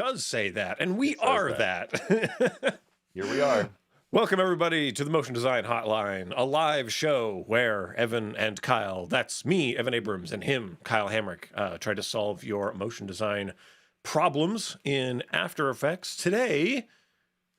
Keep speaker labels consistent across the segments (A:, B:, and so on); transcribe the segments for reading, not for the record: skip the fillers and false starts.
A: does say that, and we are that.
B: Here we are.
A: Welcome, everybody, to the Motion Design Hotline, a live show where Evan and Kyle, that's me, Evan Abrams, and him, Kyle Hamrick, try to solve your motion design problems in After Effects. Today,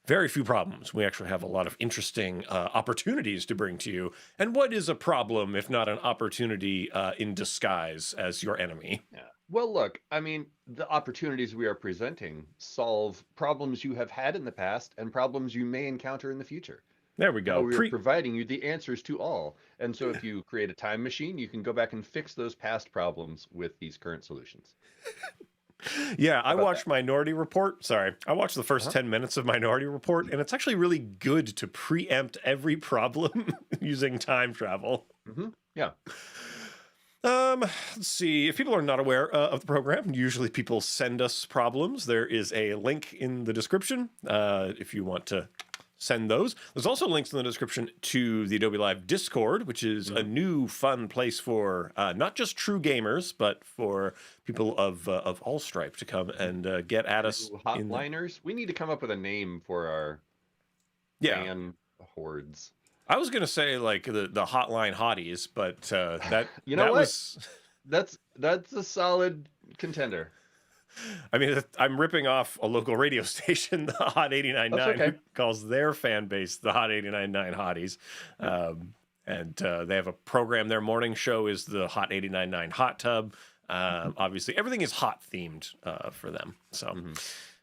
A: very few problems. We actually have a lot of interesting opportunities to bring to you. And what is a problem if not an opportunity in disguise as your enemy?
B: Yeah. Well, look, I mean, the opportunities we are presenting solve problems you have had in the past and problems you may encounter in the future.
A: There we go.
B: We are providing you the answers to all. And so if you create a time machine, you can go back and fix those past problems with these current solutions.
A: Yeah, I watched Minority Report. Sorry, I watched the first 10 minutes of Minority Report, and it's actually really good to preempt every problem using time travel.
B: Yeah.
A: Let's see. If people are not aware of the program, usually people send us problems. There is a link in the description if you want to send those. There's also links in the description to the Adobe Live Discord, which is a new fun place for not just true gamers, but for people of all stripe to come and get at us.
B: Hotliners. We need to come up with a name for our fan hordes.
A: I was gonna say like the hotline hotties, but that
B: that's a solid contender.
A: I mean, I'm ripping off a local radio station, the Hot 89.9, who calls their fan base the Hot 89.9 Hotties. And they have a program. Their morning show is the Hot 89.9 Hot Tub. Obviously, everything is hot themed for them. So,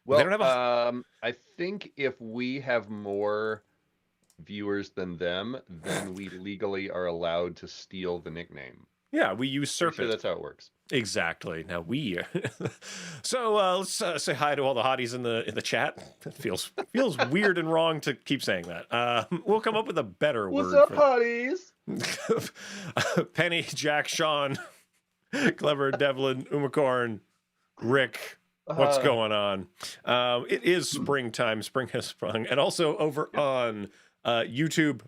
B: well, they don't have I think if we have more viewers than them, then we legally are allowed to steal the nickname.
A: Yeah, we usurp it.
B: That's how it works. Exactly.
A: Now we. So let's say hi to all the hotties in the chat. It feels weird and wrong to keep saying that. We'll come up with a better word.
B: What's up, hotties?
A: Penny, Jack, Sean, Clever, Devlin, Umacorn, Rick. What's going on? It is springtime. Spring has sprung, and also over on YouTube,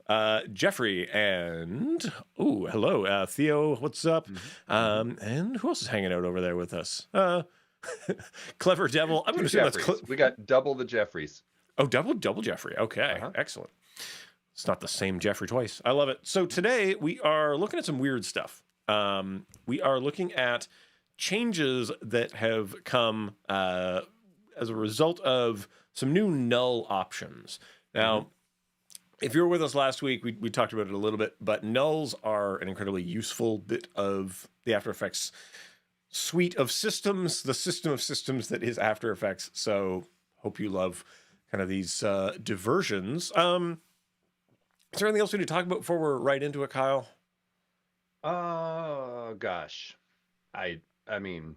A: Jeffrey and hello, Theo. What's up? And who else is hanging out over there with us? Clever Devil. I'm going to assume that's
B: we got double the Jeffreys.
A: Oh, double Jeffrey. Okay, excellent. It's not the same Jeffrey twice. I love it. So today we are looking at some weird stuff. We are looking at changes that have come as a result of some new null options. Now. If you were with us last week, we talked about it a little bit, but nulls are an incredibly useful bit of the After Effects suite of systems, the system of systems that is After Effects. So hope you love kind of these diversions. Is there anything else we need to talk about before we're right into it, Kyle?
B: Oh, gosh. I mean,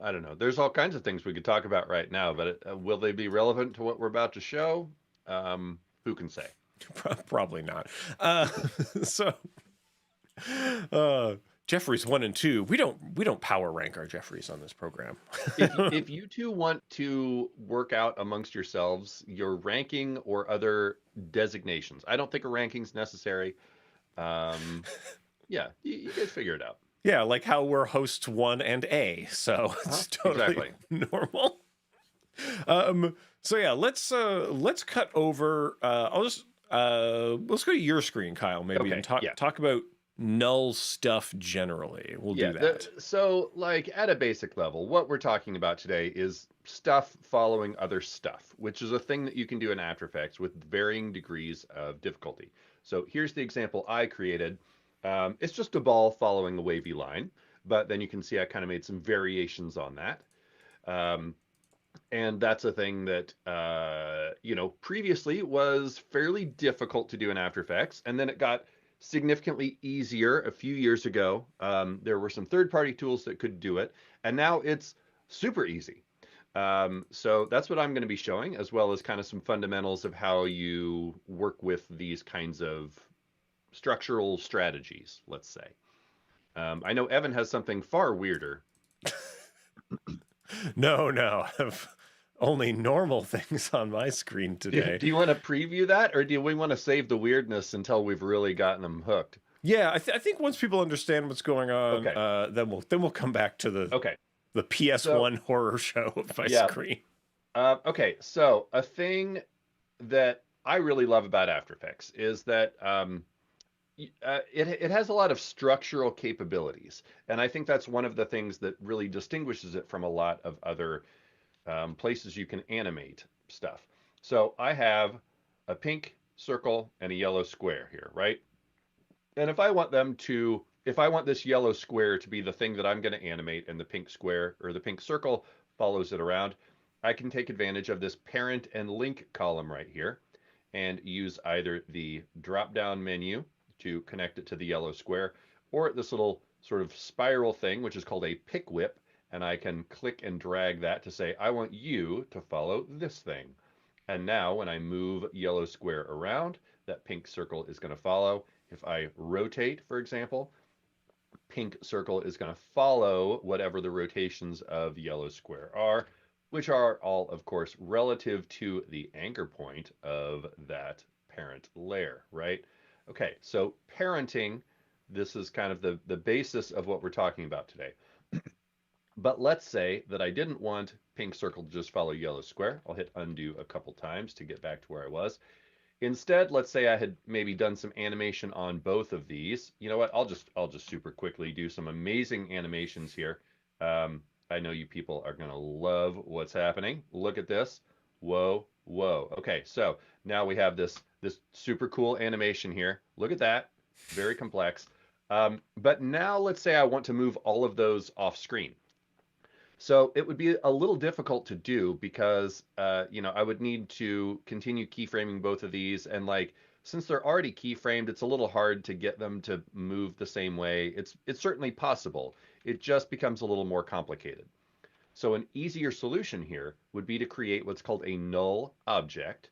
B: I don't know. There's all kinds of things we could talk about right now, but will they be relevant to what we're about to show? Who can say?
A: Probably not. Jeffries 1 and 2. We don't power rank our Jeffries on this program.
B: if you two want to work out amongst yourselves your ranking or other designations, I don't think a ranking's necessary. Yeah, you guys figure it out.
A: Yeah, like how we're hosts 1 and A, so it's totally normal. So yeah, let's cut over. Let's go to your screen, Kyle, maybe, and talk about null stuff generally. We'll do that.
B: So, like, at a basic level, what we're talking about today is stuff following other stuff, which is a thing that you can do in After Effects with varying degrees of difficulty. So here's the example I created. It's just a ball following a wavy line, but then you can see I kind of made some variations on that. And that's a thing that, previously was fairly difficult to do in After Effects. And then it got significantly easier a few years ago. There were some third-party tools that could do it. And now it's super easy. So that's what I'm going to be showing, as well as kind of some fundamentals of how you work with these kinds of structural strategies, let's say. I know Evan has something far weirder.
A: No, I have only normal things on my screen today.
B: Do you want to preview that, or do we want to save the weirdness until we've really gotten them hooked?
A: Yeah, I think once people understand what's going on, then we'll come back to the PS1 horror show of my screen.
B: Okay, so a thing that I really love about After Effects is that it has a lot of structural capabilities, and I think that's one of the things that really distinguishes it from a lot of other places you can animate stuff. So I have a pink circle and a yellow square here, right? And if I want this yellow square to be the thing that I'm going to animate and the pink square or the pink circle follows it around, I can take advantage of this parent and link column right here and use either the drop down menu to connect it to the yellow square or this little sort of spiral thing, which is called a pick whip. And I can click and drag that to say, I want you to follow this thing. And now when I move yellow square around, that pink circle is going to follow. If I rotate, for example, pink circle is going to follow whatever the rotations of yellow square are, which are all, of course, relative to the anchor point of that parent layer, right? Okay, so parenting, this is kind of the basis of what we're talking about today. But let's say that I didn't want pink circle to just follow yellow square. I'll hit undo a couple times to get back to where I was. Instead, let's say I had maybe done some animation on both of these. You know what? I'll just super quickly do some amazing animations here. I know you people are gonna love what's happening. Look at this. Whoa, whoa. Okay, so now we have this super cool animation here. Look at that. Very complex. But now let's say I want to move all of those off screen. So it would be a little difficult to do because I would need to continue keyframing both of these, and like since they're already keyframed, it's a little hard to get them to move the same way. It's certainly possible. It just becomes a little more complicated. So an easier solution here would be to create what's called a null object,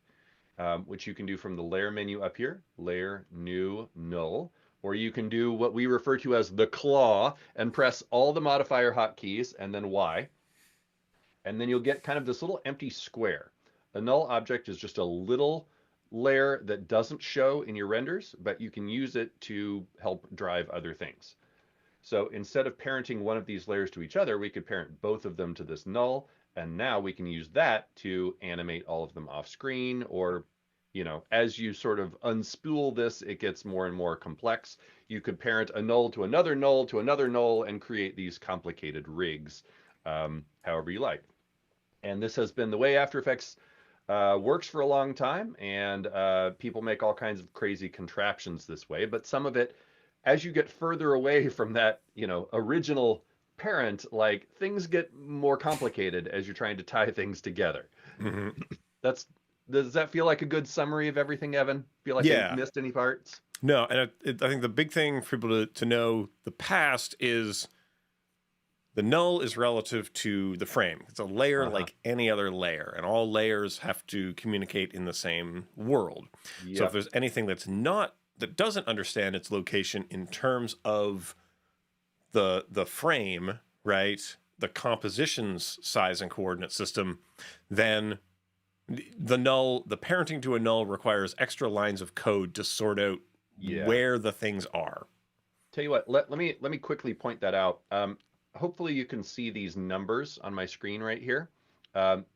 B: which you can do from the layer menu up here, layer, new, null, or you can do what we refer to as the claw and press all the modifier hotkeys and then Y. And then you'll get kind of this little empty square. A null object is just a little layer that doesn't show in your renders, but you can use it to help drive other things. So instead of parenting one of these layers to each other, we could parent both of them to this null, and now we can use that to animate all of them off screen, or as you sort of unspool this, it gets more and more complex. You could parent a null to another null to another null and create these complicated rigs, however you like. And this has been the way After Effects works for a long time, and people make all kinds of crazy contraptions this way. But some of it, as you get further away from that, original parent, like things get more complicated as you're trying to tie things together.
A: Mm-hmm.
B: That's Does that feel like a good summary of everything, Evan? Feel like I
A: Yeah.
B: missed any parts?
A: No, and I think the big thing for people to know the past is the null is relative to the frame. It's a layer like any other layer, and all layers have to communicate in the same world.
B: Yep.
A: So if there's anything that doesn't understand its location in terms of the frame, right? The composition's size and coordinate system, then the parenting to a null requires extra lines of code to sort out where the things are.
B: Tell you what, let me quickly point that out. Hopefully you can see these numbers on my screen right here.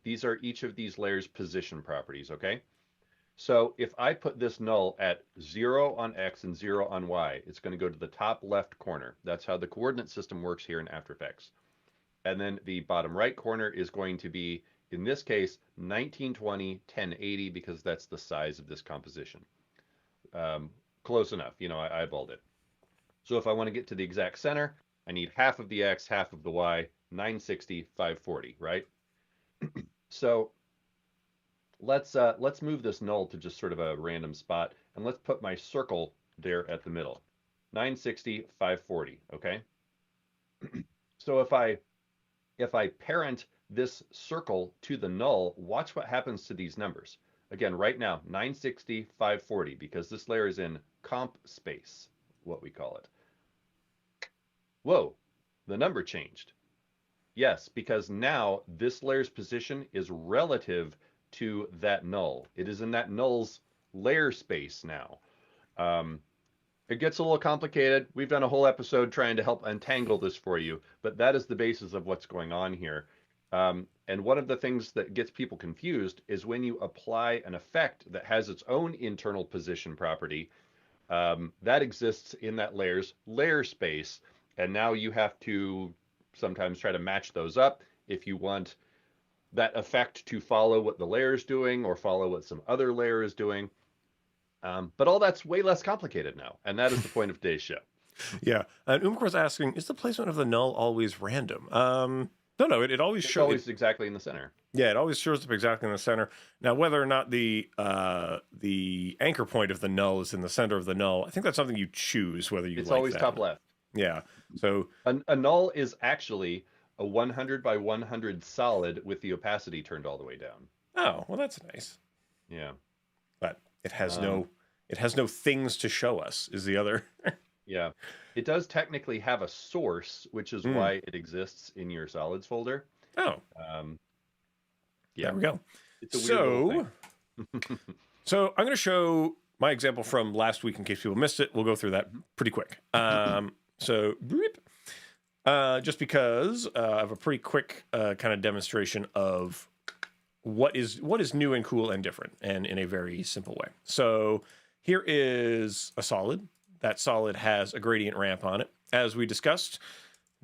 B: These are each of these layers' position properties, okay? So if I put this null at 0 on X and 0 on Y, it's going to go to the top left corner. That's how the coordinate system works here in After Effects. And then the bottom right corner is going to be, in this case, 1920, 1080, because that's the size of this composition. Close enough, I eyeballed it. So if I want to get to the exact center, I need half of the X, half of the Y, 960, 540, right? So let's move this null to just sort of a random spot, and let's put my circle there at the middle. 960, 540, okay? So if I parent this circle to the null, watch what happens to these numbers. Again, right now, 960, 540, because this layer is in comp space, what we call it. Whoa, the number changed. Yes, because now this layer's position is relative to that null. It is in that null's layer space now. It gets a little complicated. We've done a whole episode trying to help untangle this for you, but that is the basis of what's going on here. And one of the things that gets people confused is when you apply an effect that has its own internal position property, that exists in that layer's layer space. And now you have to sometimes try to match those up if you want that effect to follow what the layer is doing or follow what some other layer is doing. But all that's way less complicated now. And that is the point of today's show.
A: Yeah. And Umkor's asking, is the placement of the null always random? No, it always
B: It's
A: shows.
B: always exactly in the center.
A: Yeah, it always shows up exactly in the center. Now, whether or not the anchor point of the null is in the center of the null, I think that's something you choose whether you
B: It's
A: like
B: always
A: that.
B: top left.
A: Yeah. So
B: A null is actually a 100 by 100 solid with the opacity turned all the way down.
A: oh, well, that's nice.
B: Yeah.
A: But it has no things to show us. Is the other?
B: Yeah. It does technically have a source, which is why it exists in your solids folder.
A: Oh,
B: Yeah.
A: there we go.
B: It's a weird little thing.
A: So I'm going to show my example from last week in case people missed it. We'll go through that pretty quick. So just because I have a pretty quick kind of demonstration of what is new and cool and different, and in a very simple way. So here is a solid. That solid has a gradient ramp on it. As we discussed,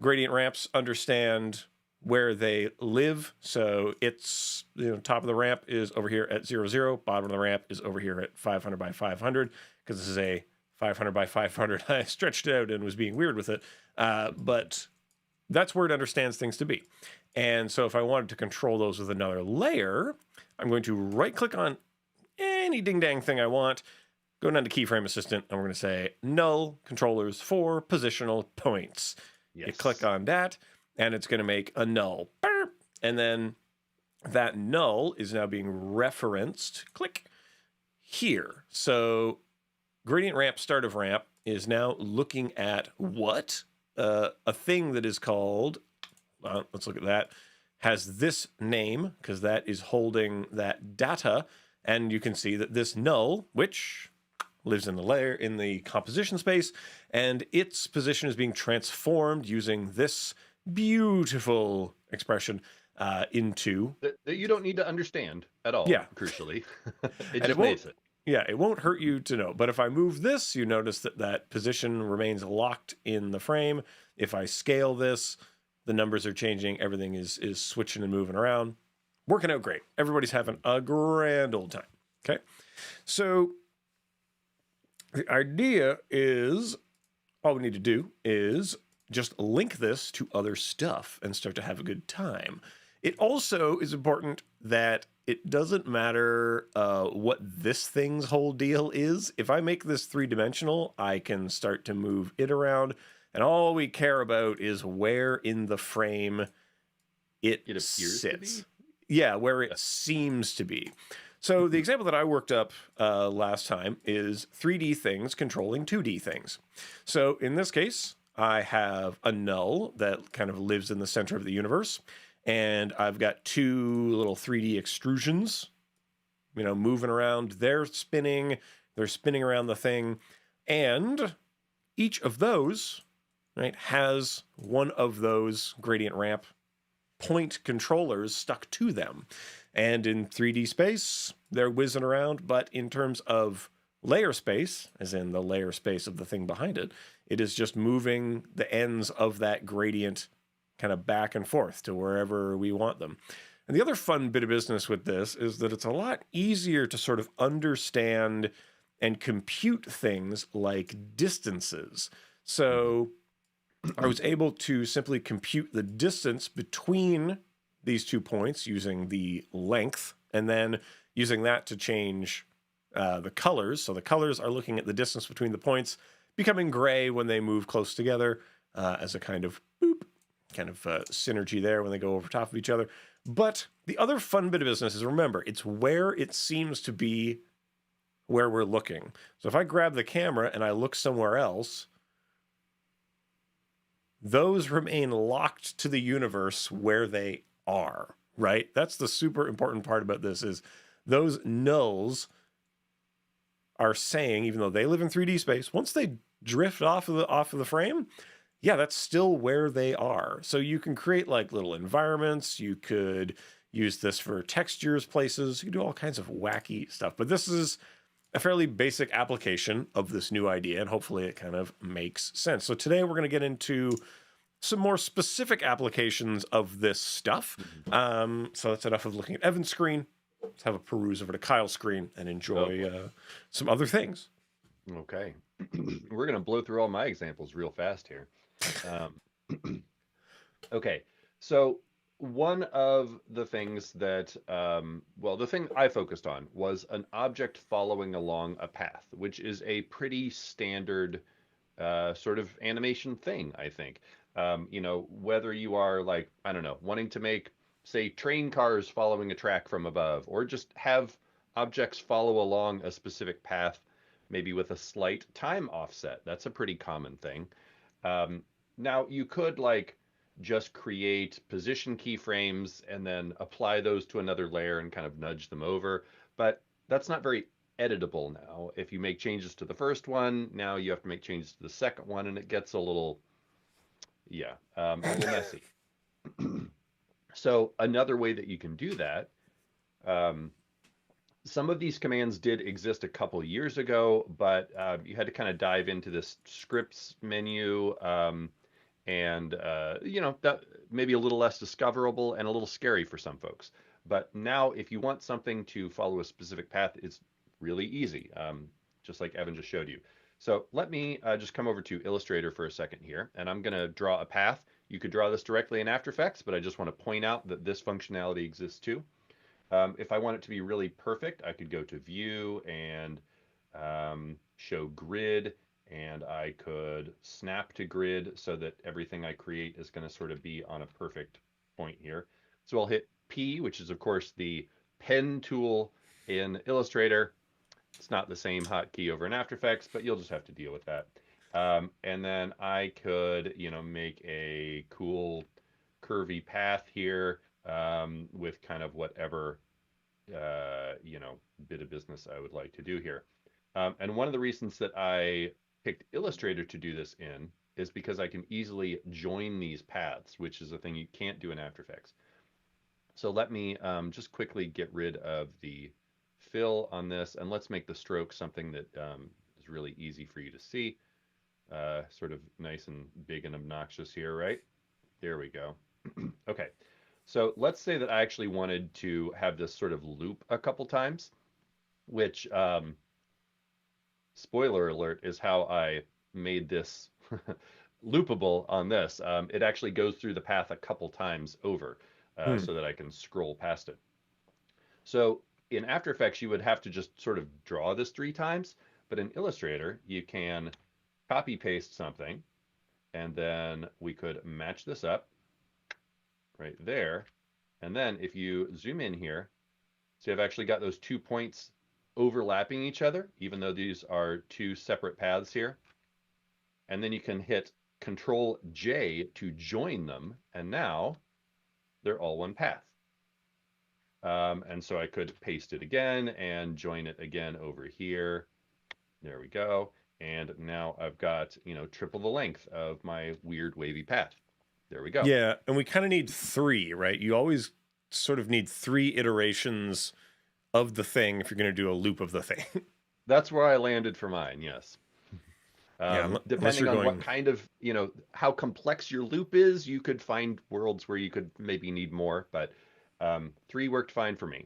A: gradient ramps understand where they live. So it's, top of the ramp is over here at 0, 0. Bottom of the ramp is over here at 500 by 500, because this is a 500 by 500. I stretched it out and was being weird with it. But that's where it understands things to be. And so if I wanted to control those with another layer, I'm going to right click on any ding dang thing I want, go down to keyframe assistant, and we're going to say null controllers for positional points.
B: Yes.
A: You click on that, and it's going to make a null. Burp. And then that null is now being referenced, click, here. So gradient ramp, start of ramp is now looking at what? A thing that is called, let's look at that, has this name, because that is holding that data. And you can see that this null, which lives in the layer, in the composition space, and its position is being transformed using this beautiful expression into...
B: That you don't need to understand at all,
A: Yeah.
B: crucially.
A: And
B: just makes it.
A: Yeah, it won't hurt you to know. But if I move this, you notice that that position remains locked in the frame. If I scale this, the numbers are changing. Everything is switching and moving around. Working out great. Everybody's having a grand old time. Okay. So the idea is, all we need to do is just link this to other stuff and start to have a good time. It also is important that it doesn't matter what this thing's whole deal is. If I make this three-dimensional, I can start to move it around, and all we care about is where in the frame it
B: appears
A: sits.
B: to be?
A: Yeah, where it seems to be. So the example that I worked up last time is 3D things controlling 2D things. So in this case, I have a null that kind of lives in the center of the universe, and I've got two little 3D extrusions, moving around. They're spinning around the thing, and each of those, right, has one of those gradient ramp point controllers stuck to them. And in 3D space, they're whizzing around, but in terms of layer space, as in the layer space of the thing behind it, it is just moving the ends of that gradient kind of back and forth to wherever we want them. And the other fun bit of business with this is that it's a lot easier to sort of understand and compute things like distances. So I was able to simply compute the distance between these 2 points using the length, and then using that to change the colors. So the colors are looking at the distance between the points, becoming gray when they move close together as a kind of boop, kind of synergy there when they go over top of each other. But the other fun bit of business is, remember, it's where it seems to be where we're looking. So if I grab the camera and I look somewhere else, those remain locked to the universe where they are, right? That's the super important part about this, is those nulls are saying, even though they live in 3D space, once they drift off of the frame, yeah, that's still where they are. So you can create like little environments. You could use this for textures, places. You can do all kinds of wacky stuff. But this is a fairly basic application of this new idea, and hopefully it kind of makes sense. So today we're going to get into some more specific applications of this stuff. So that's enough of looking at Evan's screen. Let's have a peruse over to Kyle's screen and enjoy some other things.
B: Okay. We're going to blow through all my examples real fast here. Okay. So one of the things that, well, the thing I focused on was an object following along a path, which is a pretty standard sort of animation thing, I think. You know, whether you are like, I don't know, wanting to make, say, train cars following a track from above, or just have objects follow along a specific path, maybe with a slight time offset. That's a pretty common thing. Um, Now, you could like just create position keyframes and then apply those to another layer and kind of nudge them over, but that's not very editable now. If you make changes to the first one, now you have to make changes to the second one, and it gets a little, yeah, a little messy. So another way that you can do that, um, some of these commands did exist a couple years ago, but you had to kind of dive into this scripts menu, and you know, that maybe a little less discoverable and a little scary for some folks. But now, if you want something to follow a specific path, it's really easy, just like Evan just showed you. So let me just come over to Illustrator for a second here, and I'm going to draw a path. You could draw this directly in After Effects, but I just want to point out that this functionality exists too. If I want it to be really perfect, I could go to View and show Grid, and I could snap to grid so that everything I create is going to sort of be on a perfect point here. So I'll hit P, which is of course the pen tool in Illustrator. It's not the same hotkey over in After Effects, but you'll just have to deal with that. And then I could, you know, make a cool curvy path here, with kind of whatever, you know, bit of business I would like to do here. And one of the reasons that I picked Illustrator to do this in is because I can easily join these paths, which is a thing you can't do in After Effects. So let me just quickly get rid of the fill on this, and let's make the stroke something that is really easy for you to see. Sort of nice and big and obnoxious here, right? There we go. Okay, so let's say that I actually wanted to have this sort of loop a couple times, which, spoiler alert, is how I made this loopable on this. It actually goes through the path a couple times over, so that I can scroll past it. So in After Effects, you would have to just sort of draw this 3 times, but in Illustrator, you can copy paste something, and then we could match this up right there. And then if you zoom in here, so I've actually got those 2 points overlapping each other, even though these are 2 separate paths here. And then you can hit Control J to join them, and now they're all one path. And so I could paste it again and join it again over here. There we go. And now I've got, you know, triple the length of my weird wavy path. There we go.
A: Yeah, and we kind of need 3, right? You always sort of need 3 iterations of the thing if you're going to do a loop of the thing.
B: That's where I landed for mine, yes.
A: Yeah,
B: Depending on what kind of, you know, how complex your loop is, you could find worlds where you could maybe need more, but 3 worked fine for me.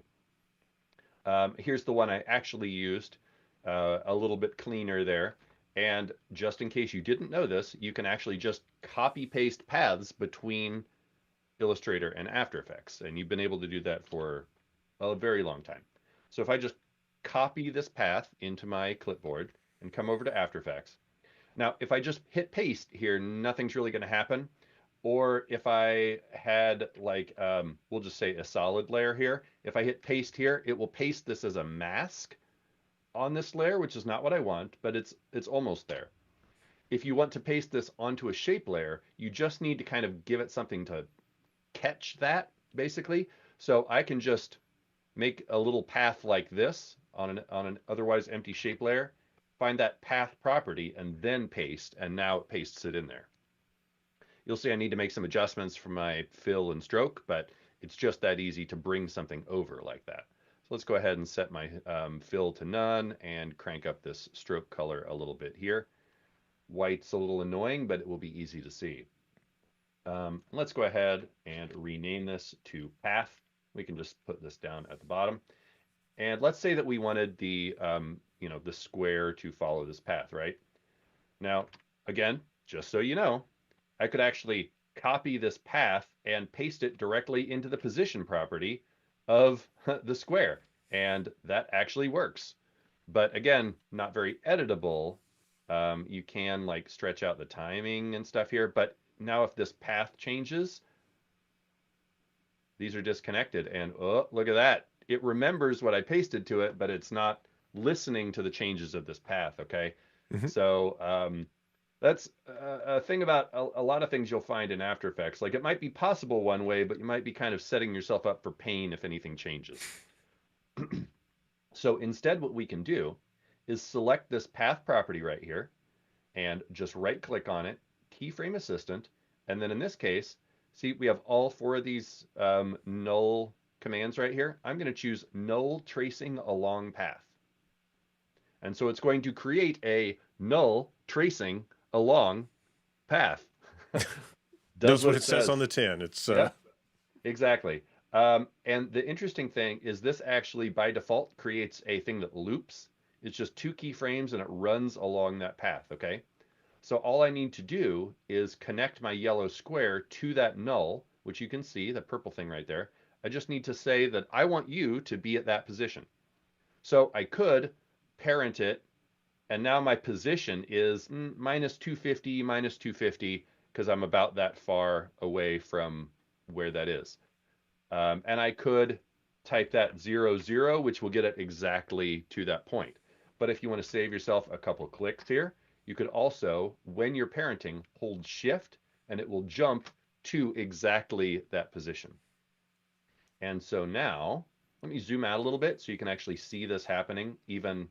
B: Here's the one I actually used, a little bit cleaner there. And just in case you didn't know this, you can actually just copy paste paths between Illustrator and After Effects. And you've been able to do that for a very long time. So if I just copy this path into my clipboard and come over to After Effects. Now, if I just hit paste here, nothing's really going to happen. Or if I had like, we'll just say a solid layer here. If I hit paste here, it will paste this as a mask on this layer, which is not what I want, but it's almost there. If you want to paste this onto a shape layer, you just need to kind of give it something to catch that, basically. So I can just make a little path like this on an otherwise empty shape layer, find that path property, and then paste, and now it pastes it in there. You'll see I need to make some adjustments for my fill and stroke, but it's just that easy to bring something over like that. So let's go ahead and set my fill to none and crank up this stroke color a little bit here. White's a little annoying, but it will be easy to see. Let's go ahead and rename this to path. We can just put this down at the bottom. And let's say that we wanted the, the square to follow this path, right? Now, again, just so you know, I could actually copy this path and paste it directly into the position property of the square. And that actually works. But again, not very editable. You can like stretch out the timing and stuff here. But now if this path changes, these are disconnected. And oh, look at that. It remembers what I pasted to it, but it's not listening to the changes of this path, okay? So that's a thing about a lot of things you'll find in After Effects. Like it might be possible one way, but you might be kind of setting yourself up for pain if anything changes. So instead, what we can do is select this path property right here and just right click on it, keyframe assistant, and then in this case, see, we have all 4 of these null commands right here. I'm going to choose null tracing along path. And so it's going to create a null tracing along path.
A: Does what it says on the tin. It's
B: yeah, exactly. And the interesting thing is this actually by default creates a thing that loops. It's just 2 keyframes and it runs along that path, okay? So all I need to do is connect my yellow square to that null, which you can see, the purple thing right there. I just need to say that I want you to be at that position. So I could parent it, and now my position is minus 250, minus 250, because I'm about that far away from where that is. And I could type that 0, 0, which will get it exactly to that point. But if you want to save yourself a couple clicks here, you could also, when you're parenting, hold shift and it will jump to exactly that position. And so now, let me zoom out a little bit so you can actually see this happening even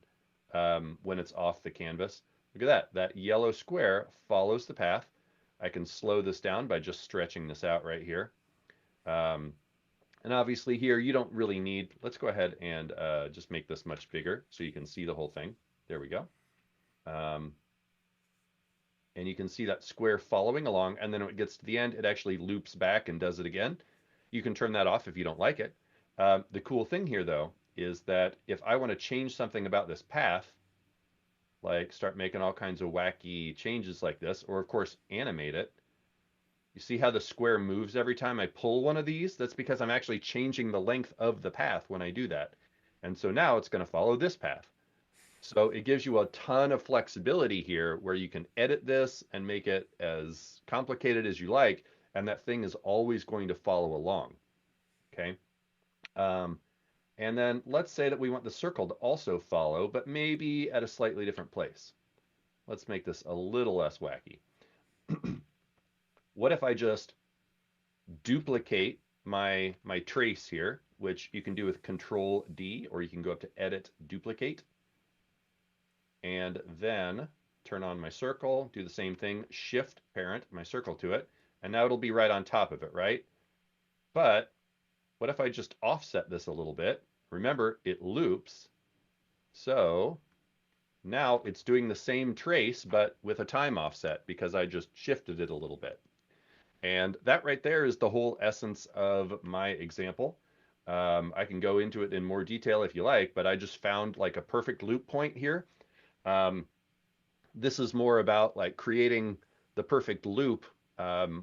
B: when it's off the canvas. Look at that. That yellow square follows the path. I can slow this down by just stretching this out right here. And obviously here you don't really need, let's go ahead and just make this much bigger so you can see the whole thing. There we go. And you can see that square following along, and then when it gets to the end, it actually loops back and does it again. You can turn that off if you don't like it. The cool thing here, though, is that if I want to change something about this path, like start making all kinds of wacky changes like this, or of course animate it, you see how the square moves every time I pull one of these? That's because I'm actually changing the length of the path when I do that. And so now it's going to follow this path. So it gives you a ton of flexibility here where you can edit this and make it as complicated as you like, and that thing is always going to follow along, okay? And then let's say that we want the circle to also follow, but maybe at a slightly different place. Let's make this a little less wacky. What if I just duplicate my trace here, which you can do with Control D, or you can go up to Edit, Duplicate, and then turn on my circle, do the same thing, Shift parent my circle to it, and now it'll be right on top of it, right? But what if I just offset this a little bit? Remember, it loops, so now it's doing the same trace, but with a time offset because I just shifted it a little bit. And that right there is the whole essence of my example. I can go into it in more detail if you like, but I just found like a perfect loop point here. This is more about like creating the perfect loop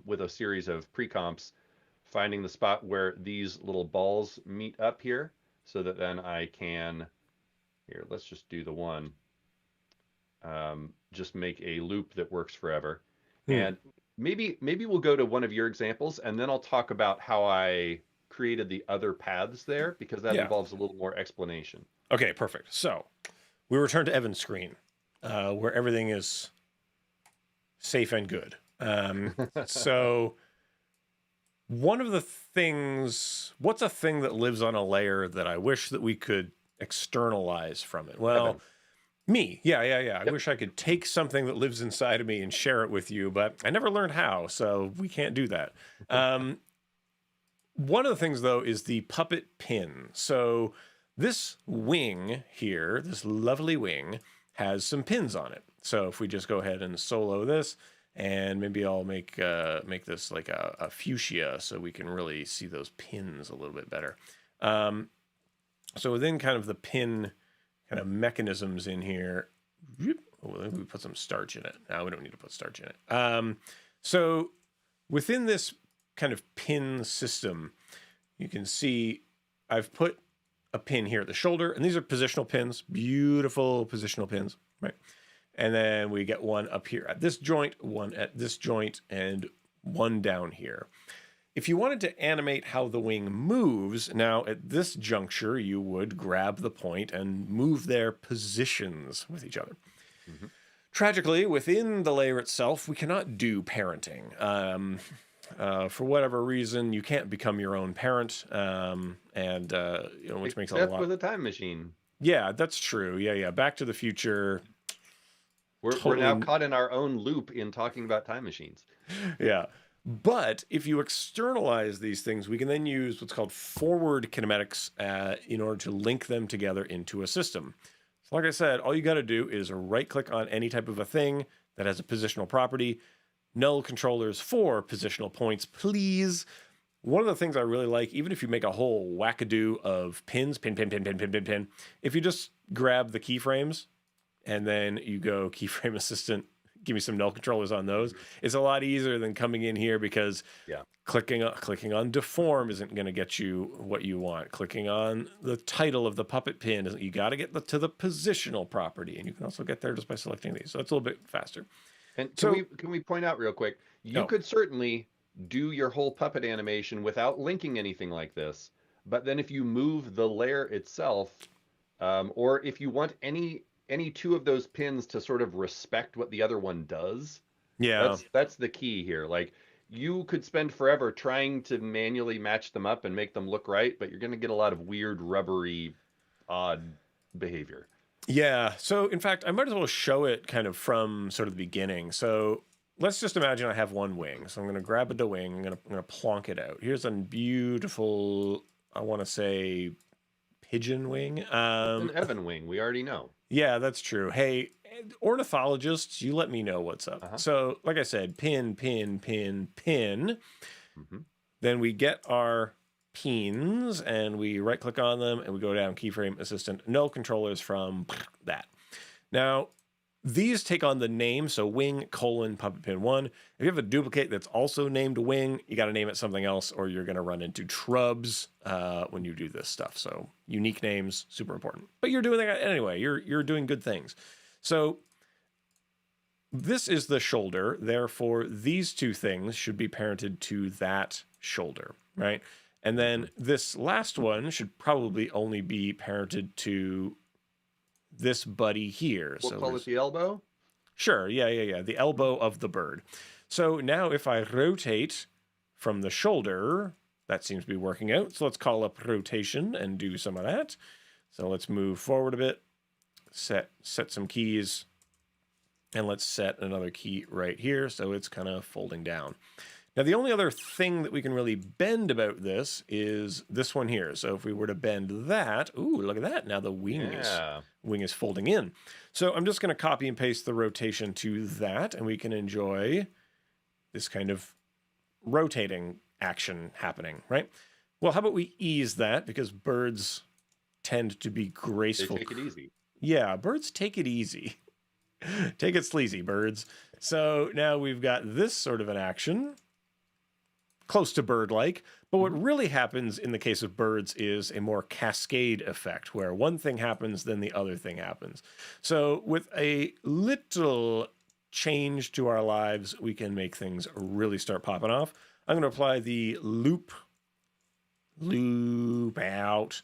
B: with a series of pre-comps, finding the spot where these little balls meet up here so that then I can, here, let's just do the one, just make a loop that works forever. And maybe we'll go to one of your examples and then I'll talk about how I created the other paths there because that involves a little more explanation.
A: Okay, perfect. So we return to Evan's screen where everything is safe and good. So one of the things, what's a thing that lives on a layer that I wish that we could externalize from it? Well, Me. Yeah. I
B: Yep.
A: wish I could take something that lives inside of me and share it with you, but I never learned how, so we can't do that. One of the things, though, is the puppet pin. So this wing here, this lovely wing, has some pins on it. So if we just go ahead and solo this, and maybe I'll make this like a fuchsia so we can really see those pins a little bit better. So within kind of the pin kind of mechanisms in here, we put some starch in it. Now we don't need to put starch in it. So within this kind of pin system, you can see I've put a pin here at the shoulder, and these are positional pins, beautiful positional pins, right? And then we get one up here at this joint, one at this joint, and one down here. If you wanted to animate how the wing moves, now at this juncture, you would grab the point and move their positions with each other. Mm-hmm. Tragically, within the layer itself, we cannot do parenting. For whatever reason, you can't become your own parent, which makes it a lot.
B: With a time machine.
A: Yeah, that's true. Yeah. Back to the Future.
B: We're now caught in our own loop in talking about time machines.
A: Yeah. But if you externalize these things, we can then use what's called forward kinematics in order to link them together into a system. So like I said, all you got to do is right-click on any type of a thing that has a positional property. Null controllers for positional points, please. One of the things I really like, even if you make a whole wackadoo of pins, pin, if you just grab the keyframes and then you go keyframe assistant, give me some null controllers on those, it's a lot easier than coming in here because clicking on deform isn't going to get you what you want. Clicking on the title of the puppet pin, you got to get to the positional property, and you can also get there just by selecting these. So it's a little bit faster.
B: And can we point out real quick, you could certainly do your whole puppet animation without linking anything like this, but then if you move the layer itself, or if you want any two of those pins to sort of respect what the other one does, that's the key here. Like, you could spend forever trying to manually match them up and make them look right, but you're going to get a lot of weird, rubbery, odd behavior.
A: Yeah. So in fact, I might as well show it kind of from sort of the beginning. So let's just imagine I have one wing. So I'm going to grab the wing. I'm going to plonk it out. Here's a beautiful, I want to say, pigeon wing.
B: An Evan wing. We already know.
A: Yeah, that's true. Hey, ornithologists, you let me know what's up. So like I said, pin. Mm-hmm. Then we get our pins and we right click on them and we go down keyframe assistant, null controllers from that. Now these take on the name, so wing : puppet pin 1. If you have a duplicate that's also named wing, you got to name it something else or you're going to run into trubs when you do this stuff. So unique names, super important. But you're doing that anyway. You're doing good things. So this is the shoulder. Therefore, these two things should be parented to that shoulder, right? And then this last one should probably only be parented to this buddy here.
B: We'll call it the elbow?
A: Sure, yeah. The elbow of the bird. So now if I rotate from the shoulder, that seems to be working out. So let's call up rotation and do some of that. So let's move forward a bit, set some keys, and let's set another key right here so it's kind of folding down. Now, the only other thing that we can really bend about this is this one here. So if we were to bend that, ooh, look at that. Now the wing is folding in. So I'm just going to copy and paste the rotation to that, and we can enjoy this kind of rotating action happening, right? Well, how about we ease that, because birds tend to be graceful.
B: They take it easy.
A: Yeah, birds take it easy. Take it sleazy, birds. So now we've got this sort of an action, close to bird-like, but what really happens in the case of birds is a more cascade effect, where one thing happens, then the other thing happens. So with a little change to our lives, we can make things really start popping off. I'm going to apply the loop out.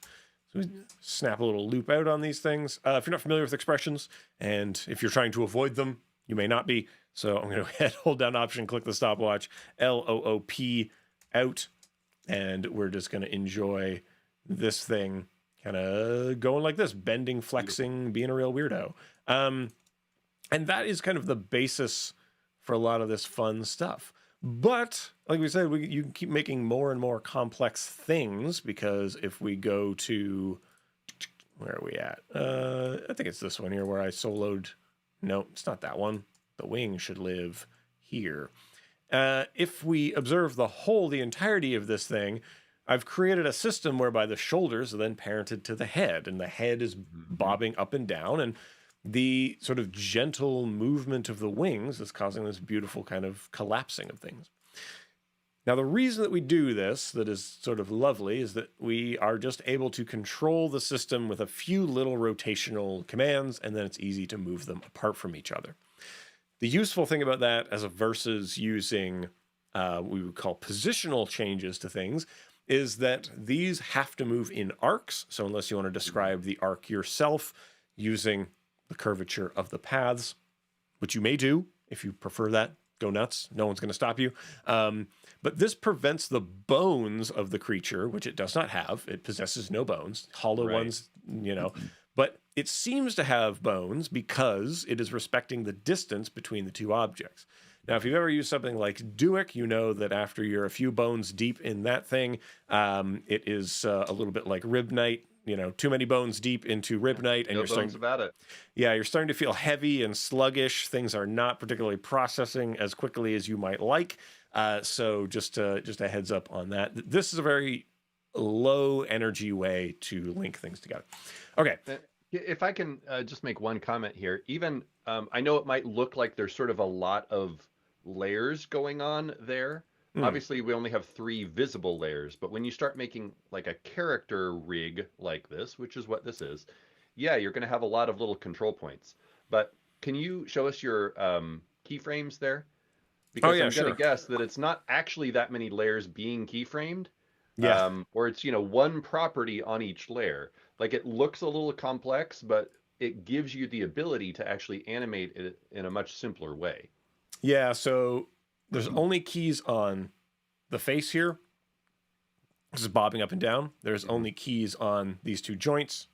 A: So we snap a little loop out on these things. If you're not familiar with expressions, and if you're trying to avoid them, you may not be. So I'm going to hold down Option, click the stopwatch, LOOP out, and we're just going to enjoy this thing kind of going like this, bending, flexing, being a real weirdo. And that is kind of the basis for a lot of this fun stuff. But like we said, you can keep making more and more complex things, because if we go to, where are we at? I think it's this one here where I soloed. No, it's not that one. The wing should live here. If we observe the entirety of this thing, I've created a system whereby the shoulders are then parented to the head, and the head is bobbing up and down, and the sort of gentle movement of the wings is causing this beautiful kind of collapsing of things. Now, the reason that we do this, that is sort of lovely, is that we are just able to control the system with a few little rotational commands, and then it's easy to move them apart from each other. The useful thing about that, as a versus using we would call positional changes to things, is that these have to move in arcs. So unless you want to describe the arc yourself using the curvature of the paths, which you may do if you prefer that, go nuts. No one's going to stop you. But this prevents the bones of the creature, which it does not have. It possesses no bones, hollow ones, but it seems to have bones because it is respecting the distance between the two objects. Now, if you've ever used something like Duick, you know that after you're a few bones deep in that thing, it is a little bit like Ribnite. Too many bones deep into Ribnite, and
B: you're starting
A: to feel heavy and sluggish. Things are not particularly processing as quickly as you might like. So just a heads up on that. This is a very low energy way to link things together. Okay.
B: If I can just make one comment here, even I know it might look like there's sort of a lot of layers going on there. Obviously, we only have 3 visible layers, but when you start making like a character rig like this, which is what this is, yeah, you're going to have a lot of little control points. But can you show us your keyframes there? Because I'm going to guess that it's not actually that many layers being keyframed.
A: Yeah.
B: Or it's, one property on each layer. Like, it looks a little complex, but it gives you the ability to actually animate it in a much simpler way.
A: Yeah, so there's only keys on the face here. This is bobbing up and down. There's only keys on these 2 joints,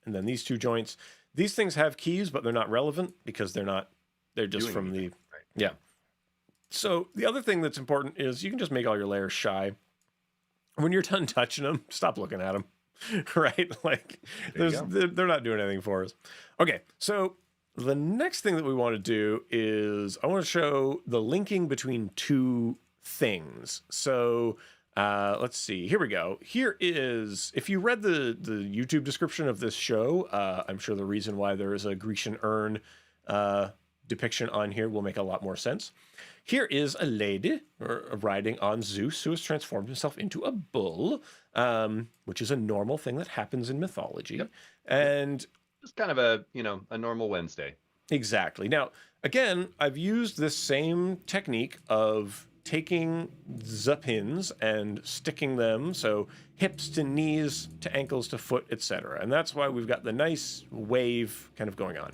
A: and then these 2 joints. These things have keys, but they're not relevant because they're just from the...
B: Right.
A: Yeah. So the other thing that's important is you can just make all your layers shy. When you're done touching them, stop looking at them, right? Like, they're not doing anything for us. Okay, so the next thing that we want to do is I want to show the linking between 2 things. So let's see. Here we go. Here is, if you read the YouTube description of this show, I'm sure the reason why there is a Grecian urn depiction on here will make a lot more sense. Here is a lady riding on Zeus, who has transformed himself into a bull, which is a normal thing that happens in mythology.
B: Yep.
A: And
B: it's kind of a normal Wednesday.
A: Exactly. Now, again, I've used this same technique of taking the pins and sticking them, so hips to knees to ankles to foot, etc. And that's why we've got the nice wave kind of going on.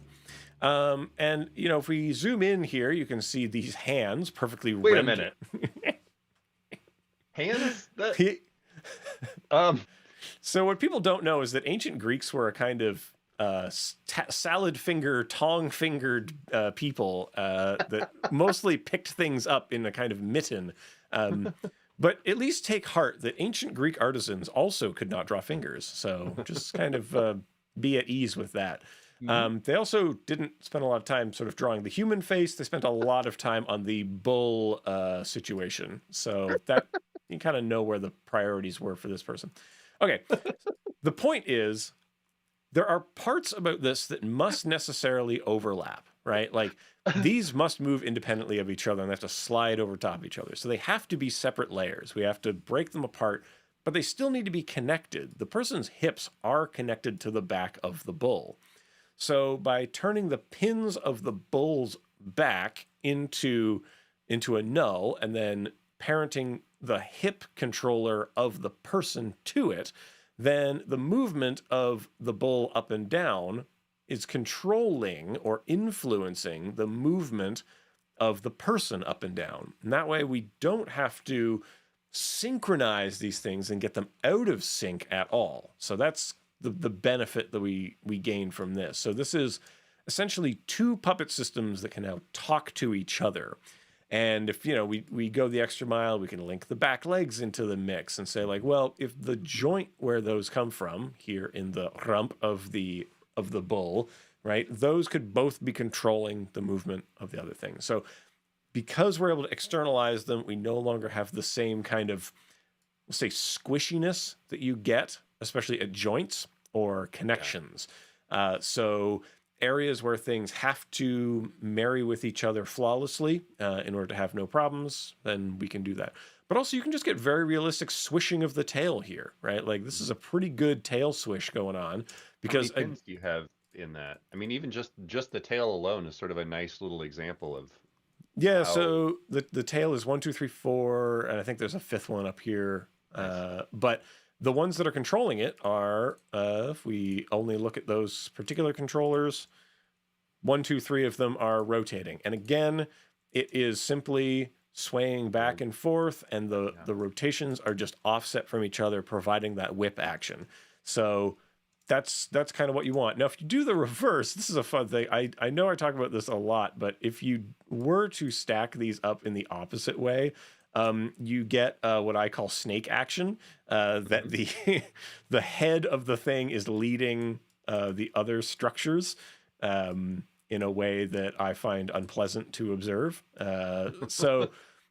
A: And, if we zoom in here, you can see these hands perfectly
B: Wait
A: rendered.
B: a minute. Hands?
A: So what people don't know is that ancient Greeks were a kind of salad finger, tong fingered people that mostly picked things up in a kind of mitten. But at least take heart that ancient Greek artisans also could not draw fingers. So just kind of be at ease with that. They also didn't spend a lot of time sort of drawing the human face. They spent a lot of time on the bull situation. So that you kind of know where the priorities were for this person. Okay. The point is, there are parts about this that must necessarily overlap, right? Like, these must move independently of each other, and they have to slide over top of each other. So they have to be separate layers. We have to break them apart, but they still need to be connected. The person's hips are connected to the back of the bull. So by turning the pins of the bull's back into a null, and then parenting the hip controller of the person to it, then the movement of the bull up and down is controlling or influencing the movement of the person up and down. And that way we don't have to synchronize these things and get them out of sync at all. So that's the benefit that we gain from this. So this is essentially two puppet systems that can now talk to each other. And if, we go the extra mile, we can link the back legs into the mix and say like, well, if the joint where those come from here in the rump of the bull, right, those could both be controlling the movement of the other thing. So because we're able to externalize them, we no longer have the same kind of, let's say, squishiness that you get, especially at joints or connections. So areas where things have to marry with each other flawlessly in order to have no problems, then we can do that. But also you can just get very realistic swishing of the tail here, right? Like this is a pretty good tail swish going on because
B: how many pins do you have in that? I mean, even just the tail alone is sort of a nice little example of
A: yeah. So the tail is 1, 2, 3, 4, and I think there's a fifth one up here. Nice. But the ones that are controlling it are, if we only look at those particular controllers, 1, 2, 3 of them are rotating. And again, it is simply swaying back and forth, and the rotations are just offset from each other, providing that whip action. So that's kind of what you want. Now, if you do the reverse, this is a fun thing. I know I talk about this a lot, but if you were to stack these up in the opposite way, you get what I call snake action, that the head of the thing is leading the other structures in a way that I find unpleasant to observe.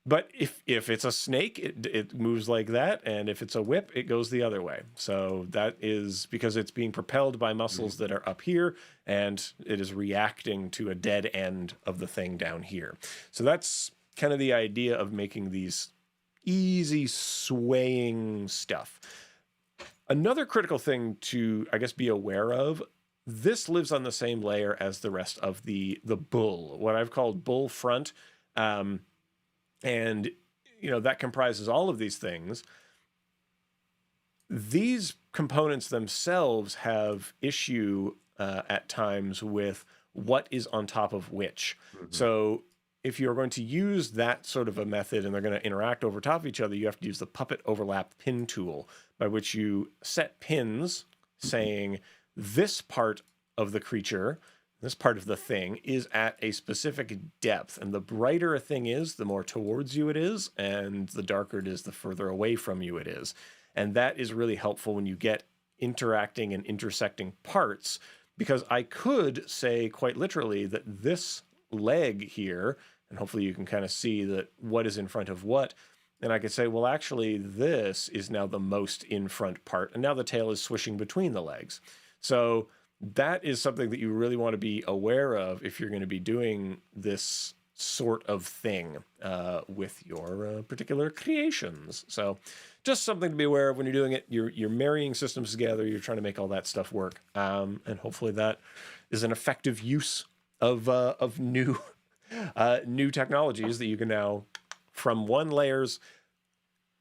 A: But if it's a snake, it moves like that, and if it's a whip, it goes the other way. So that is because it's being propelled by muscles that are up here, and it is reacting to a dead end of the thing down here. So that's kind of the idea of making these easy swaying stuff. Another critical thing to, I guess, be aware of, this lives on the same layer as the rest of the bull, what I've called bull front. And, that comprises all of these things. These components themselves have issue at times with what is on top of which. Mm-hmm. So if you're going to use that sort of a method and they're going to interact over top of each other, you have to use the puppet overlap pin tool, by which you set pins saying this part of the creature, this part of the thing, is at a specific depth. And the brighter a thing is, the more towards you it is, and the darker it is, the further away from you it is. And that is really helpful when you get interacting and intersecting parts, because I could say quite literally that this leg here, and hopefully you can kind of see that what is in front of what, and I could say, well, actually, this is now the most in front part, and now the tail is swishing between the legs. So that is something that you really want to be aware of if you're going to be doing this sort of thing with your particular creations. So just something to be aware of when you're doing it. You're marrying systems together. You're trying to make all that stuff work. And hopefully that is an effective use of new technologies that you can now, from one layer's,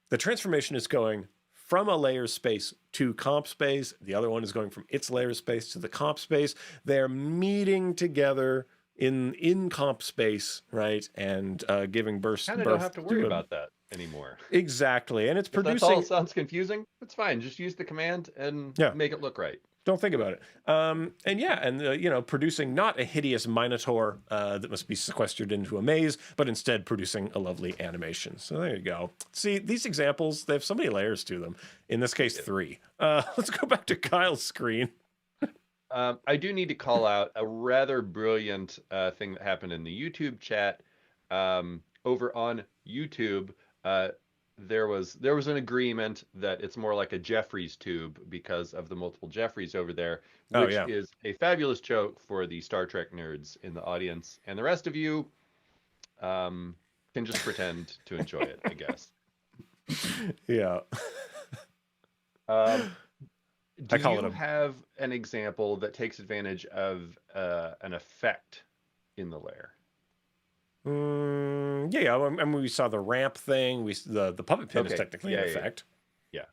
A: the transformation is going from a layer space to comp space. The other one is going from its layer space to the comp space. They're meeting together in comp space, right? And giving birth.
B: Kind of don't have to worry about that anymore.
A: Exactly. And it's producing.
B: If that all sounds confusing, it's fine. Just use the command and make it look right.
A: Don't think about it. Producing not a hideous minotaur that must be sequestered into a maze, but instead producing a lovely animation. So there you go. See, these examples, they have so many layers to them. In this case, 3. Let's go back to Kyle's screen.
B: I do need to call out a rather brilliant thing that happened in the YouTube chat. Over on YouTube, there was an agreement that it's more like a Jeffries tube because of the multiple Jeffries over there, which is a fabulous joke for the Star Trek nerds in the audience, and the rest of you can just pretend to enjoy it, I guess.
A: Yeah.
B: Do you have an example that takes advantage of an effect in the layer?
A: I mean, we saw the ramp thing. The puppet pin is technically an effect.
B: Yeah.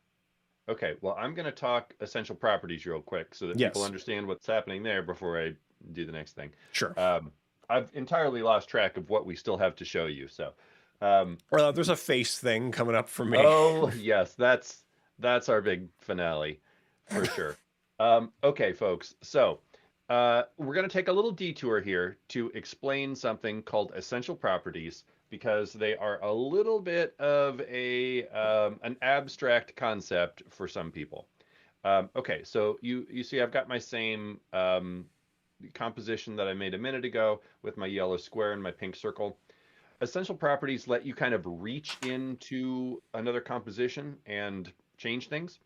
B: Okay. Well, I'm going to talk essential properties real quick so that people understand what's happening there before I do the next thing.
A: Sure.
B: I've entirely lost track of what we still have to show you. So,
A: there's a face thing coming up for me.
B: Oh yes, that's our big finale for sure. Okay, folks. So we're going to take a little detour here to explain something called essential properties because they are a little bit of a an abstract concept for some people. Okay, so you see I've got my same composition that I made a minute ago with my yellow square and my pink circle. Essential properties let you kind of reach into another composition and change things.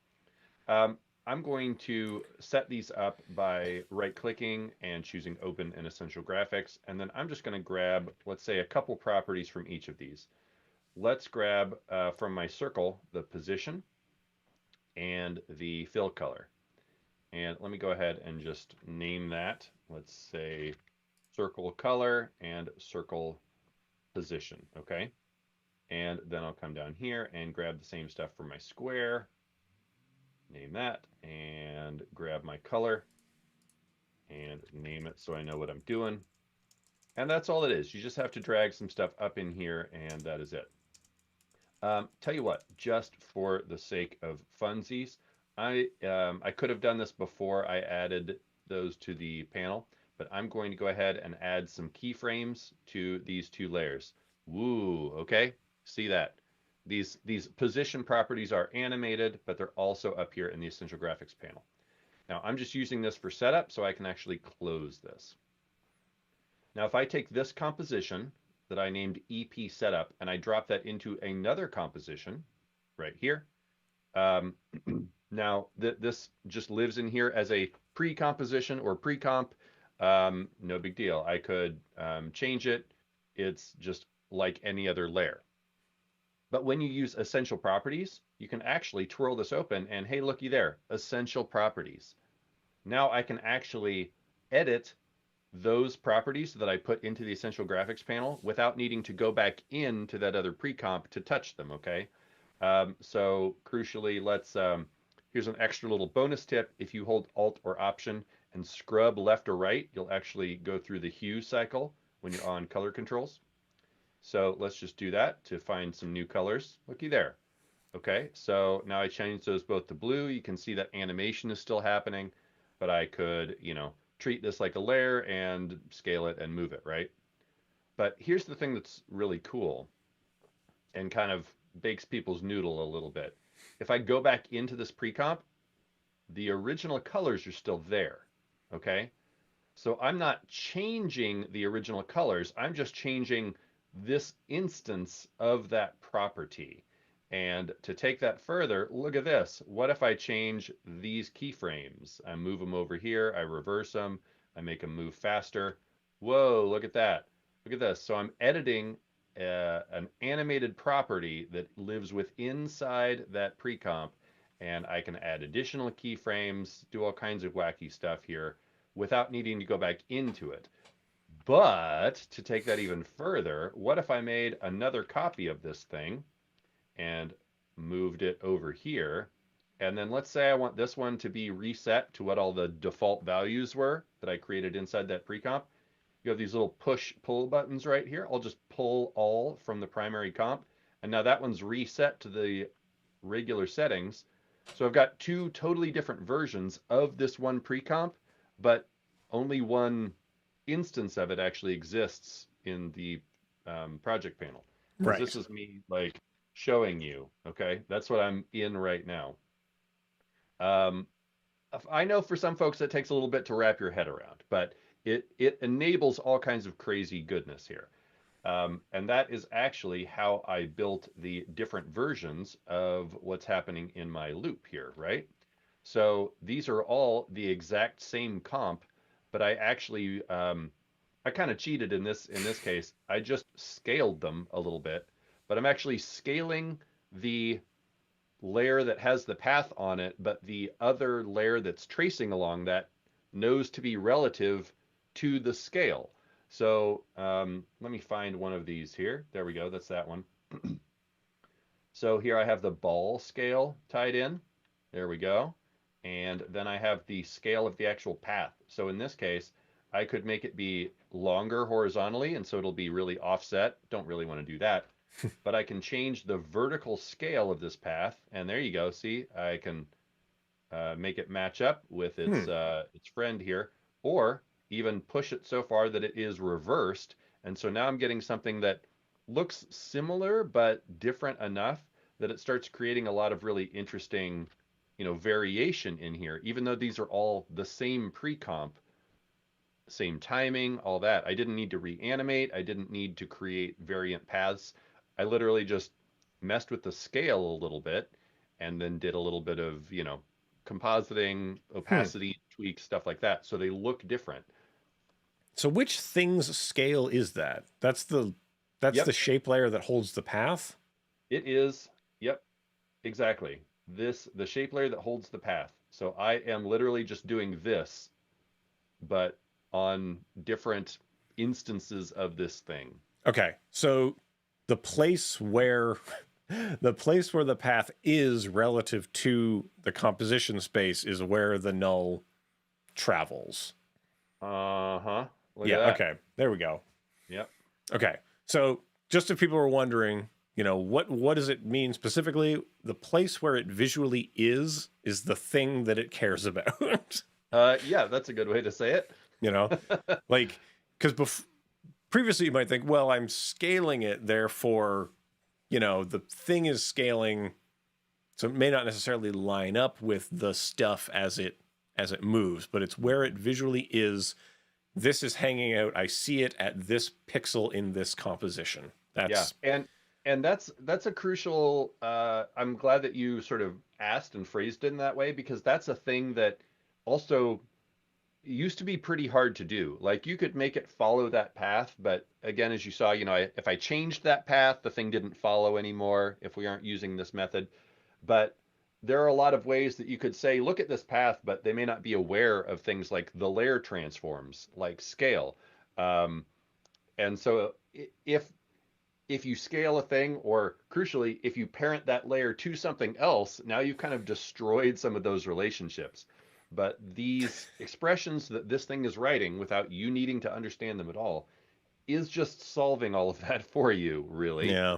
B: Um, I'm going to set these up by right-clicking and choosing Open in Essential Graphics, and then I'm just going to grab, let's say, a couple properties from each of these. Let's grab from my circle the position and the fill color. And let me go ahead and just name that. Let's say circle color and circle position, okay? And then I'll come down here and grab the same stuff for my square, name that, and grab my color and name it so I know what I'm doing. And that's all it is. You just have to drag some stuff up in here, and that is it. Tell you what, just for the sake of funsies, I could have done this before I added those to the panel, but I'm going to go ahead and add some keyframes to these two layers. Woo, okay? See that? These position properties are animated, but they're also up here in the Essential Graphics panel. Now, I'm just using this for setup, so I can actually close this. Now, if I take this composition that I named EP setup and I drop that into another composition right here, um, now this just lives in here as a pre-composition or pre-comp. No big deal. I could change it. It's just like any other layer. But when you use essential properties, you can actually twirl this open and hey, looky there, essential properties. Now I can actually edit those properties that I put into the Essential Graphics panel without needing to go back into that other pre-comp to touch them, okay? So crucially, here's an extra little bonus tip. If you hold Alt or Option and scrub left or right, you'll actually go through the hue cycle when you're on color controls. So let's just do that to find some new colors. Looky there. Okay, so now I changed those both to blue. You can see that animation is still happening, but I could, treat this like a layer and scale it and move it, right? But here's the thing that's really cool and kind of bakes people's noodle a little bit. If I go back into this pre-comp, the original colors are still there, okay? So I'm not changing the original colors. I'm just changing this instance of that property. And to take that further, look at this. What if I change these keyframes? I move them over here, I reverse them, I make them move faster. Whoa, look at that. Look at this. So I'm editing an animated property that lives inside that pre-comp, and I can add additional keyframes, do all kinds of wacky stuff here without needing to go back into it. But to take that even further, what if I made another copy of this thing and moved it over here? And then let's say I want this one to be reset to what all the default values were that I created inside that pre-comp. You have these little push-pull buttons right here. I'll just pull all from the primary comp. And now that one's reset to the regular settings. So I've got two totally different versions of this one pre-comp, but only one instance of it actually exists in the project panel. Because
A: Right.
B: this is me like showing you, okay? That's what I'm in right now. Um, I know for some folks that takes a little bit to wrap your head around, but it enables all kinds of crazy goodness here. And that is actually how I built the different versions of what's happening in my loop here, right? So these are all the exact same comp, but I actually I kind of cheated in this case. I just scaled them a little bit, but I'm actually scaling the layer that has the path on it, but the other layer that's tracing along that knows to be relative to the scale. So let me find one of these here. There we go. That's that one. So here I have the ball scale tied in. There we go. And then I have the scale of the actual path. So in this case, I could make it be longer horizontally, and so it'll be really offset. Don't really want to do that. But I can change the vertical scale of this path. And there you go. See, I can make it match up with its friend here, or even push it so far that it is reversed. And so now I'm getting something that looks similar but different enough that it starts creating a lot of really interesting, variation in here. Even though these are all the same pre-comp, same timing, all that. I didn't need to reanimate. I didn't need to create variant paths. I literally just messed with the scale a little bit and then did a little bit of, compositing, opacity tweaks, stuff like that. So they look different.
A: So which thing's scale is that? That's the
B: Yep,
A: shape layer that holds the path?
B: it is. Yep, exactly. The shape layer that holds the path. So I am literally just doing this, but on different instances of this thing.
A: Okay. So the place where the path is relative to the composition space is where the null travels.
B: Uh-huh. Look at
A: Yeah,
B: that.
A: okay. There we go.
B: Yep.
A: Okay. So just if people are wondering, what does it mean specifically? The place where it visually is the thing that it cares about.
B: Yeah, that's a good way to say it.
A: you know, like because previously you might think, well, I'm scaling it, therefore, the thing is scaling, so it may not necessarily line up with the stuff as it moves, but it's where it visually is. This is hanging out. I see it at this pixel in this composition.
B: Yeah,
A: That's
B: and that's a crucial. I'm glad that you sort of asked and phrased it in that way, because that's a thing that also used to be pretty hard to do. Like, you could make it follow that path, but again, as you saw, if I changed that path, the thing didn't follow anymore if we aren't using this method. But there are a lot of ways that you could say, look at this path, but they may not be aware of things like the layer transforms, like scale. Um, and so if you scale a thing, or crucially, if you parent that layer to something else, now you've kind of destroyed some of those relationships. But these expressions that this thing is writing, without you needing to understand them at all, is just solving all of that for you, really.
A: yeah.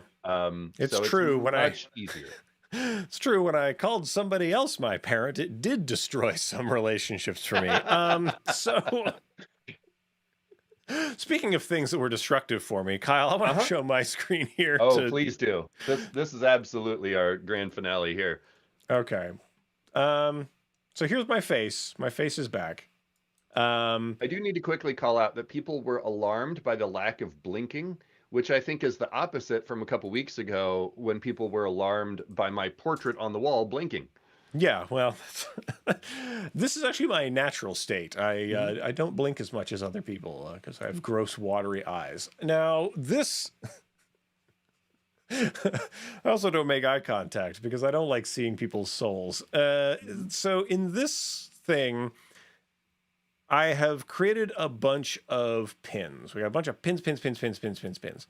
A: It's
B: So it's
A: true when
B: much easier.
A: it's true when I called somebody else my parent, it did destroy some relationships for me. So speaking of things that were destructive for me, Kyle, I want to
B: Uh-huh.
A: show my screen here
B: Oh,
A: to.
B: please do. This is absolutely our grand finale here.
A: Okay. So here's my face. My face is back.
B: I do need to quickly call out that people were alarmed by the lack of blinking, which I think is the opposite from a couple weeks ago, when people were alarmed by my portrait on the wall blinking.
A: Yeah, well, this is actually my natural state.
B: Mhm.
A: I don't blink as much as other people because I have gross, watery eyes. Now, this. I also don't make eye contact because I don't like seeing people's souls. So in this thing, I have created a bunch of pins. We got a bunch of pins.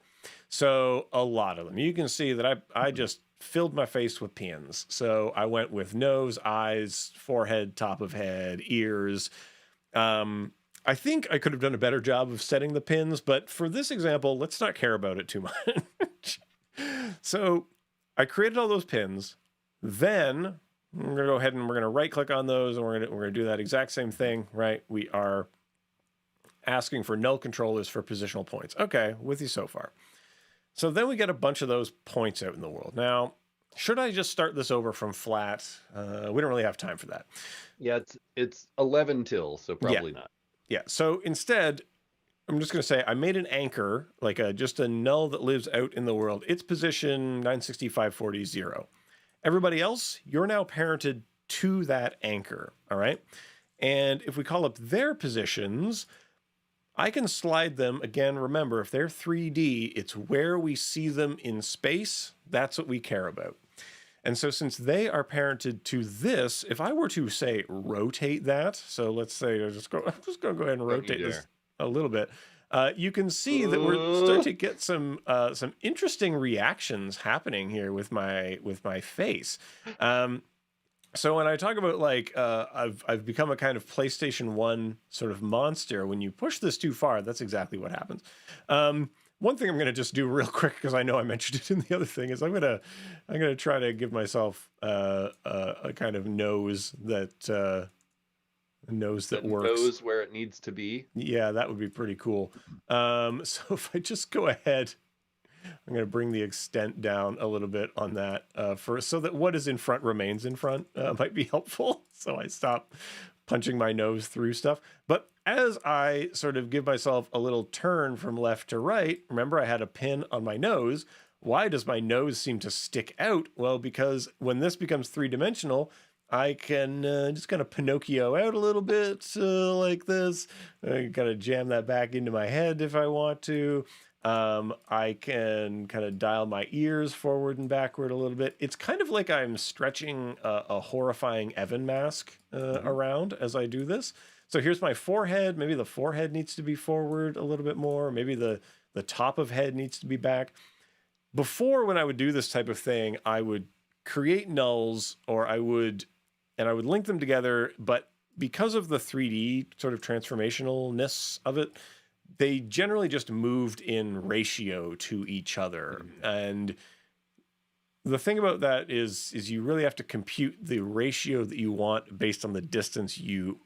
A: So a lot of them. You can see that I just filled my face with pins. So I went with nose, eyes, forehead, top of head, ears. I think I could have done a better job of setting the pins, but for this example, let's not care about it too much. So I created all those pins. Then we're going to go ahead and we're going to right click on those, and we're going to do that exact same thing, right? We are asking for null controllers for positional points. Okay, with you so far. So then we get a bunch of those points out in the world. Now, should I just start this over from flat? We don't really have time for that.
B: Yeah, it's 11 till, so probably not.
A: Yeah. So instead, I'm just going to say I made an anchor, like just a null that lives out in the world. Its position 96540 0. Everybody else, you're now parented to that anchor. All right. And if we call up their positions, I can slide them again. Remember, if they're 3D, it's where we see them in space. That's what we care about. And so since they are parented to this, if I were to say rotate that, so let's say I'm just going to go ahead and
B: Don't you
A: rotate this
B: dare.
A: a little bit. You can see that we're starting to get some interesting reactions happening here with my face. So when I talk about like I've become a kind of PlayStation 1 sort of monster, when you push this too far, that's exactly what happens. one thing I'm going to just do real quick, because I know I mentioned it in the other thing, is I'm gonna try to give myself a kind of nose that works.
B: Knows where it needs to be.
A: Yeah, that would be pretty cool. So if I just go ahead, I'm going to bring the extent down a little bit on that so that what is in front remains in front. Might be helpful. So I stop punching my nose through stuff. But as I sort of give myself a little turn from left to right, remember I had a pin on my nose. Why does my nose seem to stick out? Well, because when this becomes three-dimensional, I can just kind of Pinocchio out a little bit like this. I kind of jam that back into my head if I want to. I can kind of dial my ears forward and backward a little bit. It's kind of like I'm stretching a horrifying Evan mask around as I do this. So here's my forehead. Maybe the forehead needs to be forward a little bit more. Maybe the top of head needs to be back. Before, when I would do this type of thing, I would create nulls, or I would link them together. But because of the 3D sort of transformationalness of it, they generally just moved in ratio to each other. And the thing about that is you really have to compute the ratio that you want based on the distance you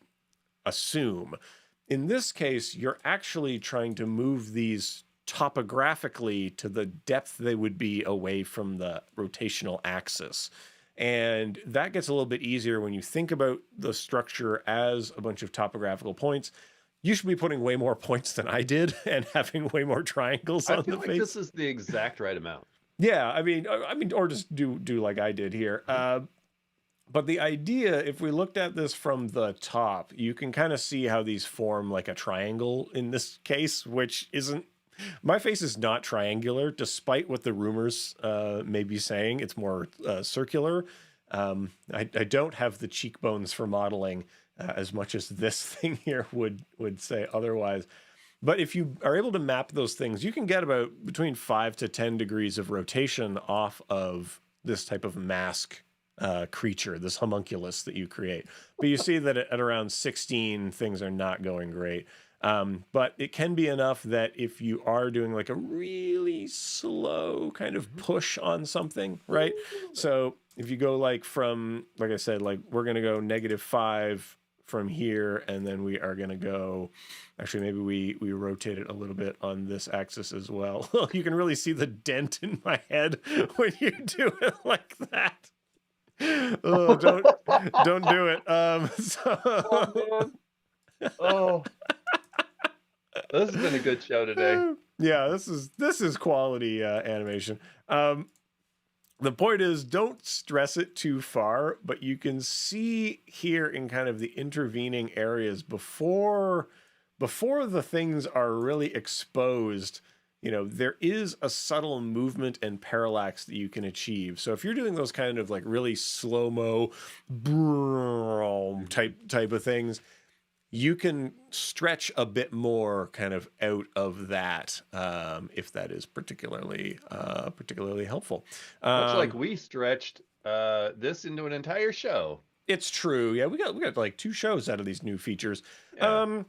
A: assume. In this case, you're actually trying to move these topographically to the depth they would be away from the rotational axis. And that gets a little bit easier when you think about the structure as a bunch of topographical points. You should be putting way more points than I did and having way more triangles on the face.
B: I feel like this is the exact right amount.
A: Yeah, I mean, or just do like I did here. But the idea, if we looked at this from the top, you can kind of see how these form like a triangle in this case, which isn't. My face is not triangular, despite what the rumors may be saying. It's more circular. I don't have the cheekbones for modeling as much as this thing here would say otherwise. But if you are able to map those things, you can get about between 5 to 10 degrees of rotation off of this type of mask creature, this homunculus that you create. But you see that at around 16, things are not going great. But it can be enough that if you are doing like a really slow kind of push on something, right? So if you go like from, like I said, like we're going to go -5 from here, and then we are going to go, actually, maybe we rotate it a little bit on this axis as well. You can really see the dent in my head when you do it like that. Oh, don't do it.
B: Oh. This has been a good show today.
A: Yeah, this is quality animation. The point is, don't stress it too far, but you can see here in kind of the intervening areas before the things are really exposed, you know, there is a subtle movement and parallax that you can achieve. So if you're doing those kind of like really slow-mo type of things, you can stretch a bit more kind of out of that if that is particularly helpful.
B: Much like we stretched this into an entire show.
A: It's true. Yeah, we got like 2 shows out of these new features.
B: Yeah.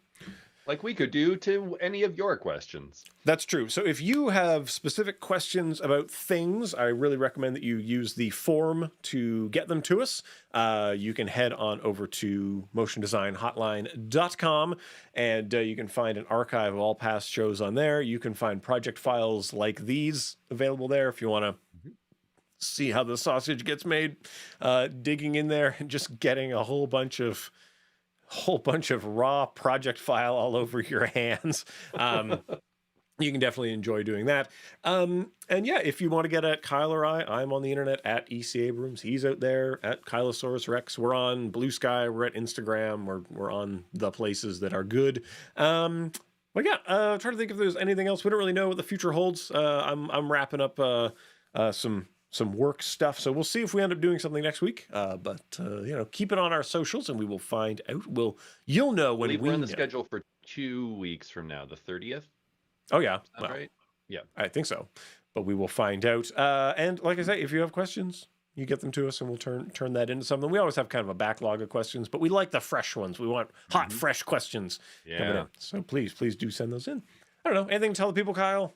B: Like we could do to any of your questions.
A: That's true. So if you have specific questions about things, I really recommend that you use the form to get them to us. You can head on over to motiondesignhotline.com, and you can find an archive of all past shows on there. You can find project files like these available there if you want to see how the sausage gets made, digging in there and just getting a whole bunch of raw project file all over your hands. You can definitely enjoy doing that. And yeah, if you want to get at Kyle or I'm on the internet at EC Abrams. He's out there at Kylosaurus Rex. We're on Blue Sky. We're at Instagram. We're on the places that are good. But yeah, trying to think if there's anything else. We don't really know what the future holds. I'm wrapping up some work stuff, so we'll see if we end up doing something next week. But you know, keep it on our socials, and we will find out. You'll know when
B: we're on the schedule for 2 weeks from now, the 30th.
A: Oh yeah,
B: well, right? Yeah,
A: I think so. But we will find out. And like I say, if you have questions, you get them to us, and we'll turn that into something. We always have kind of a backlog of questions, but we like the fresh ones. We want hot, fresh questions coming in. So please do send those in. I don't know, anything to tell the people, Kyle?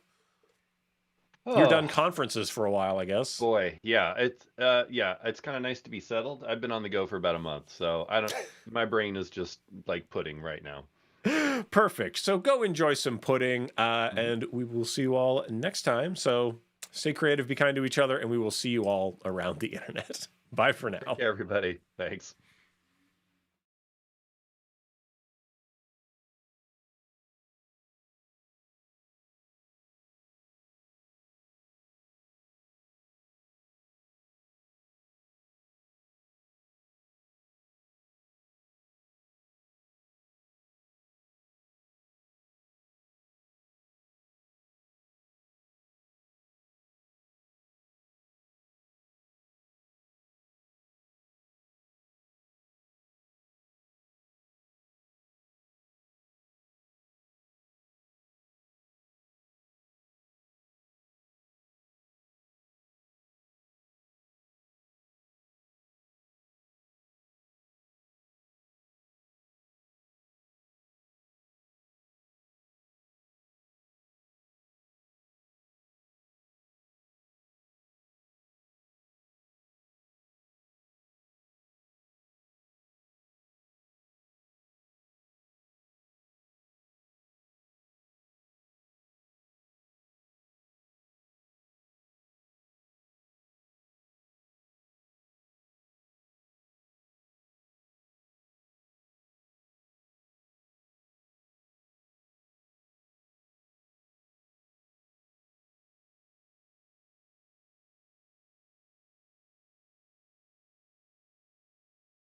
A: You're done
B: Oh
A: conferences for a while, I guess.
B: boy, yeah, it's kind of nice to be settled. I've been on the go for about a month, so I don't. My brain is just like pudding right now.
A: Perfect. So go enjoy some pudding,
B: Mhm.
A: and we will see you all next time. So stay creative, be kind to each other, and we will see you all around the internet. Bye for
B: Take
A: now.
B: care, everybody. Thanks.